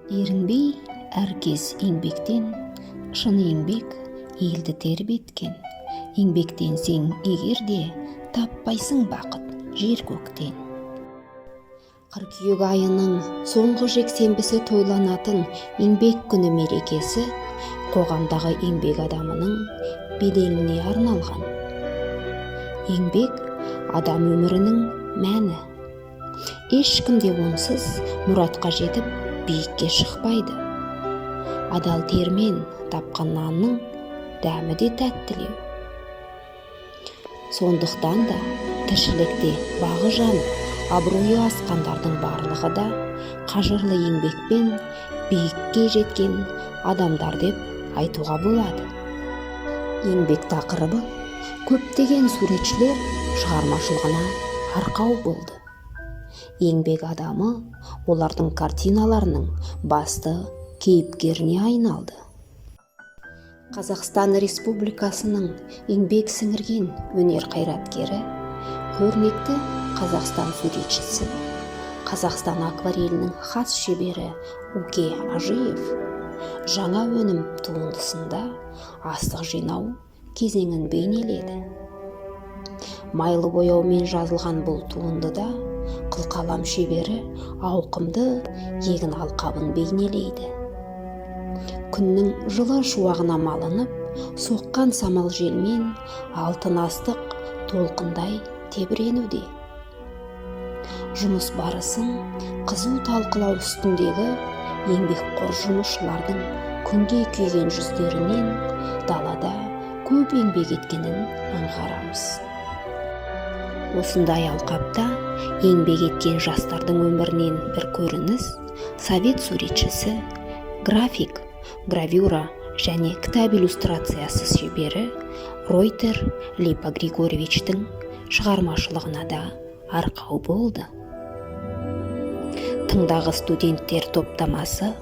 Ерінбей әркез еңбектен, шын еңбек елді тербеткен. Еңбектенсең егерде, таппайсың бақыт жер көктен. Қыркүйек айының соңғы жексенбісі тойланатын еңбек күні мерекесі қоғамдағы еңбек адамының беделіне арналған. Еңбек адам өмірінің мәні. Ешкімде онсыз мұратқа жетіп биікке шықпайды. Адал термен тапқан нанның дәмі де тәттілеу. Сондықтан да тіршілікте бағы жанып, абыройы асқандардың барлығы да қажырлы еңбекпен биікке жеткен адамдар деп айтуға болады. Еңбек тақырыбы көптеген суретшілер шығармашылығына арқау болды. Еңбек адамы олардың картиналарының басты кейіпкеріне айналды. Қазақстан Республикасының еңбек сіңірген өнер қайраткері, көрнекті Қазақстан суретшісі, Қазақстан акварелінің хас шебері Уке Ажиев жаңа өнім туындысында астық жинау кезеңін бейнеледі. Майлы бояумен жазылған бұл туындыда қылқалам шебері ауқымды егін алқабын бейнелейді. Күннің жылы шуағына малынып, соққан самал желмен алтын астық толқындай тебіренуде. Жұмыс барысын қызу талқылау үстіндегі еңбекқор жұмысшылардың күнге күйген жүздерінен далада көп еңбек еткенін аңғарамыз. Осындай алқапта еңбек еткен жастардың өмірінен бір көрініс совет суретшісі, график, гравюра және кітап иллюстрациясы шебері Ройтер Липа Григорьевичтің шығармашылығына да арқау болды. Тыңдағы студенттер топтамасы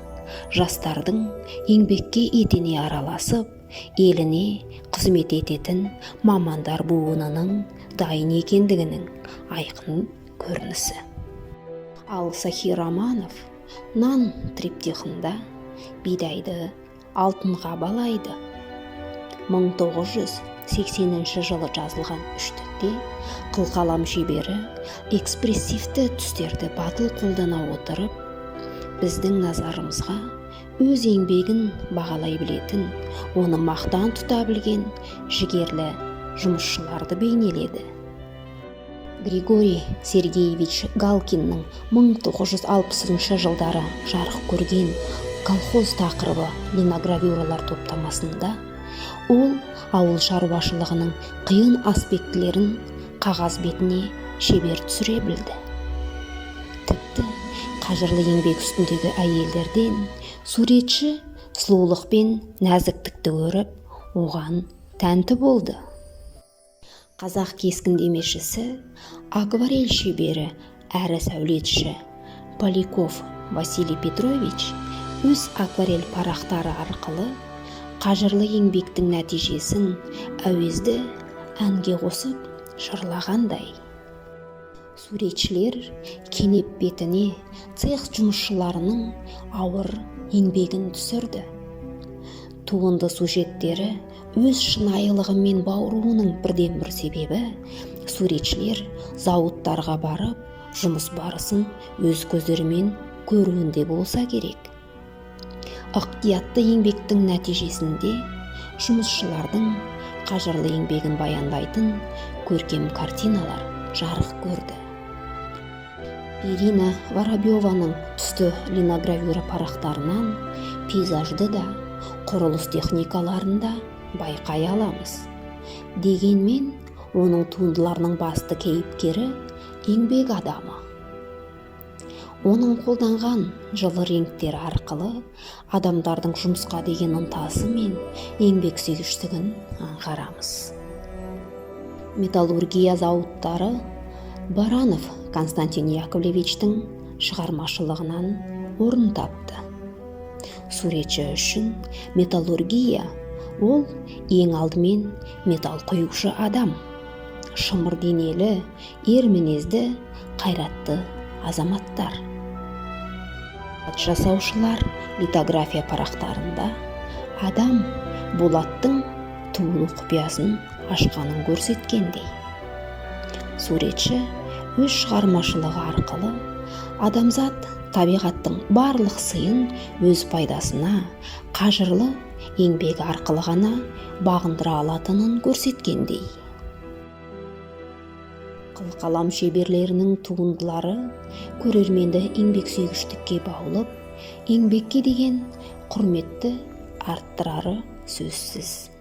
жастардың еңбекке етене араласып, еліне қызмет ететін мамандар буынының дайын екендігінің айқын көрінісі. Ал Сахи Романов нан триптихында бидайды алтынға балайды. 1980 жылы жазылған үштікте қылқалам шебері экспрессивті түстерді батыл қолдана отырып, біздің назарымызға өз еңбегін бағалай білетін, оны мақтан тұта білген жігерлі жұмысшыларды бейнеледі. Григорий Сергеевич Галкиннің 1960 жылдары жарық көрген колхоз тақырыбы линогравюралар топтамасында ол ауыл шаруашылығының қиын аспектілерін қағаз бетіне шебер түсіре білді. Тіпті қажырлы еңбек үстіндегі әйелдерден суретші сұлулық пен нәзіктікті көріп, оған тәнті болды. Қазақ кескіндемешісі, акварель шебері әрі сәулетші Поляков Василий Петрович өз акварель парақтары арқылы қажырлы еңбектің нәтижесін әуезді әнге қосып жырлағандай. Суретшілер кенеп бетіне цех жұмысшыларының ауыр еңбегін түсірді. Туынды сюжеттері өз шынайылығы мен бауыруының бірден бір себебі суретшілер зауыттарға барып, жұмыс барысын өз көздерімен көруінде болса керек. Ықтиятты еңбектің нәтижесінде жұмысшылардың қажырлы еңбегін баяндайтын көркем картиналар жарық көрді. Ирина Воробьеваның түсті линогравюра парақтарынан пейзажды да, құрылыс техникаларында байқай аламыз. Дегенмен, оның туындыларының басты кейіпкері еңбек адамы. Оның қолданған жылы реңктер арқылы адамдардың жұмысқа деген ынтасы мен еңбек сүйгіштігін аңғарамыз. Металлургия зауыттары Баранов Константин Яковлевичтің шығармашылығынан орын тапты. Суретші үшін металлургия ол ең алдымен металл құюшы адам, шымыр денелі, ер мінезді, қайратты азаматтар. жасаушылар литография парақтарында адам болаттың туулуу купиясын ашқанын көрсеткендей. Суретші өз шығармашылығы арқылы адамзат табиғаттың барлық сыйын өз пайдасына, қажырлы еңбегі арқылы ғана бағындыра алатынын көрсеткендей. Қылқалам шеберлерінің туындылары көрерменді еңбексүйгіштікке баулып, еңбекке деген құрметті арттырары сөзсіз.